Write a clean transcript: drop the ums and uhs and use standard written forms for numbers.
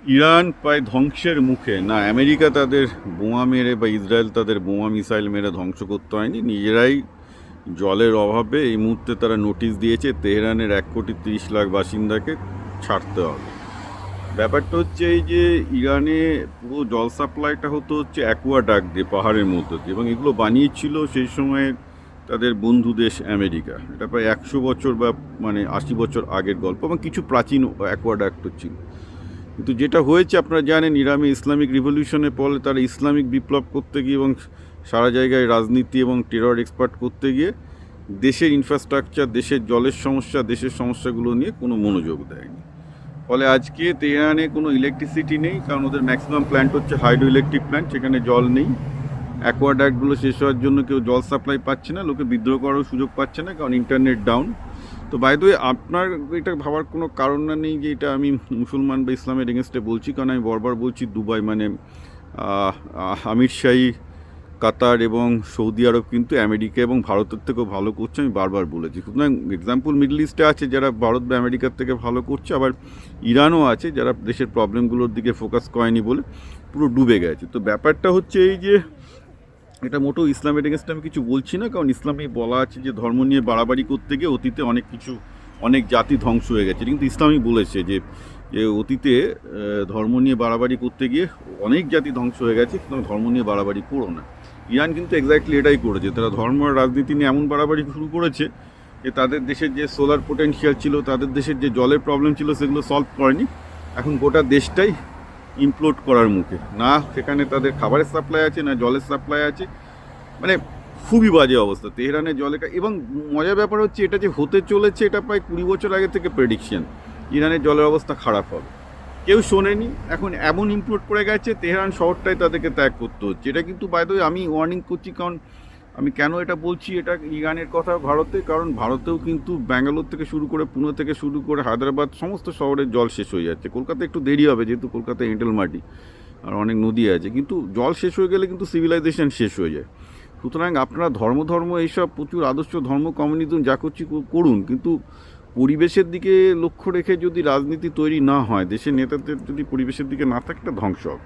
Iran প্রায় ধ্বংসের মুখে। না আমেরিকা তাদের বোমা মেরে বা ইসরায়েল তাদের বোমা মিসাইল মেরে ধ্বংস করতে হয়নি, নিজেরাই জলের অভাবে এই মুহূর্তে তারা নোটিশ দিয়েছে তেহরানের 1,30,00,000 বাসিন্দাকে ছাড়তে হবে। ব্যাপারটা হচ্ছে এই যে ইরানে পুরো জল সাপ্লাইটা হতো হচ্ছে অ্যাকুয়াডাক দিয়ে, পাহাড়ের মধ্যে দিয়ে, এবং এগুলো বানিয়েছিল সেই সময় তাদের বন্ধু দেশ আমেরিকা। এটা প্রায় 100 বছর বা 80 বছর আগের গল্প, এবং কিছু প্রাচীন অ্যাকুয়াডাক্টও ছিল। কিন্তু যেটা হয়েছে আপনারা জানেন, ইরানে ইসলামিক রিভলিউশনের পরে তারা ইসলামিক বিপ্লব করতে গিয়ে এবং সারা জায়গায় রাজনীতি এবং টেরর এক্সপার্ট করতে গিয়ে দেশের ইনফ্রাস্ট্রাকচার, দেশের জলের সমস্যা, দেশের সমস্যাগুলো নিয়ে কোনো মনোযোগ দেয়নি। ফলে আজকে তেহরানে কোনো ইলেকট্রিসিটি নেই, কারণ ওদের ম্যাক্সিমাম প্ল্যান্ট হচ্ছে হাইড্রো ইলেকট্রিক প্ল্যান্ট, সেখানে জল নেই। অ্যাকোয়াডাক্টগুলো শেষ হওয়ার জন্য কেউ জল সাপ্লাই পাচ্ছে না, লোকে বিদ্রোহ করারও সুযোগ পাচ্ছে না, কারণ ইন্টারনেট ডাউন। তো বাই দ্য ওয়ে, আপনার এটা ভাবার কোনো কারণ না নেই যে এটা আমি মুসলমান বা ইসলামের এগেনস্টে বলছি, কারণ আমি বারবার বলছি দুবাই আমির শাহী, কাতার এবং সৌদি আরব কিন্তু আমেরিকা এবং ভারতের থেকেও ভালো করছে, আমি বারবার বলেছি। সুতরাং এক্সাম্পল মিডল ইস্টে আছে যারা ভারত বা আমেরিকার থেকে ভালো করছে, আবার ইরানও আছে যারা দেশের প্রবলেমগুলোর দিকে ফোকাস করেনি বলে পুরো ডুবে গেছে। তো ব্যাপারটা হচ্ছে এই যে এটা মোটেও ইসলামের এগেনস্টে আমি কিছু বলছি না, কারণ ইসলামে বলা আছে যে ধর্ম নিয়ে বাড়াবাড়ি করতে গিয়ে অতীতে অনেক জাতি ধ্বংস হয়ে গেছে। কিন্তু ইসলামই বলেছে যে অতীতে ধর্ম নিয়ে বাড়াবাড়ি করতে গিয়ে অনেক জাতি ধ্বংস হয়ে গেছে, সুতরাং ধর্ম নিয়ে বাড়াবাড়ি করো না। ইরান কিন্তু এক্স্যাক্টলি এটাই করেছে, তারা ধর্ম আর রাজনীতি নিয়ে এমন বাড়াবাড়ি শুরু করেছে যে তাদের দেশের যে সোলার পোটেনশিয়াল ছিল, তাদের দেশের যে জলের প্রবলেম ছিল, সেগুলো সলভ করেনি। এখন গোটা দেশটাই ইমপ্লোড করার মুখে, না সেখানে তাদের খাবারের সাপ্লাই আছে, না জলের সাপ্লাই আছে। মানে খুবই বাজে অবস্থা তেহরানের জলের। এবং মজার ব্যাপার হচ্ছে এটা যে হতে চলেছে, এটা প্রায় 20 বছর আগে থেকে প্রেডিকশন ইরানের জলের অবস্থা খারাপ হবে, কেউ শোনেনি। এখন এমন ইমপ্লোড করে গেছে, তেহরান শহরটাই তাদেরকে ত্যাগ করতে হচ্ছে। এটা কিন্তু বাই দ্য ওয়ে আমি ওয়ার্নিং করছি, কারণ আমি কেন এটা বলছি, এটা ইরানের কথা ভারতে, কারণ ভারতেও কিন্তু ব্যাঙ্গালোর থেকে শুরু করে, পুনে থেকে শুরু করে হায়দ্রাবাদ, সমস্ত শহরের জল শেষ হয়ে যাচ্ছে। কলকাতা একটু দেরি হবে, যেহেতু কলকাতায় এঁটেল মাটি আর অনেক নদী আছে, কিন্তু জল শেষ হয়ে গেলে কিন্তু সিভিলাইজেশন শেষ হয়ে যায়। সুতরাং আপনারা ধর্ম এইসব প্রচুর আদর্শ ধর্ম কমিউনিজম যা করছি করুন, কিন্তু পরিবেশের দিকে লক্ষ্য রেখে যদি রাজনীতি তৈরি না হয়, দেশের নেতাদের যদি পরিবেশের দিকে না থাকে, এটা ধ্বংস হবে।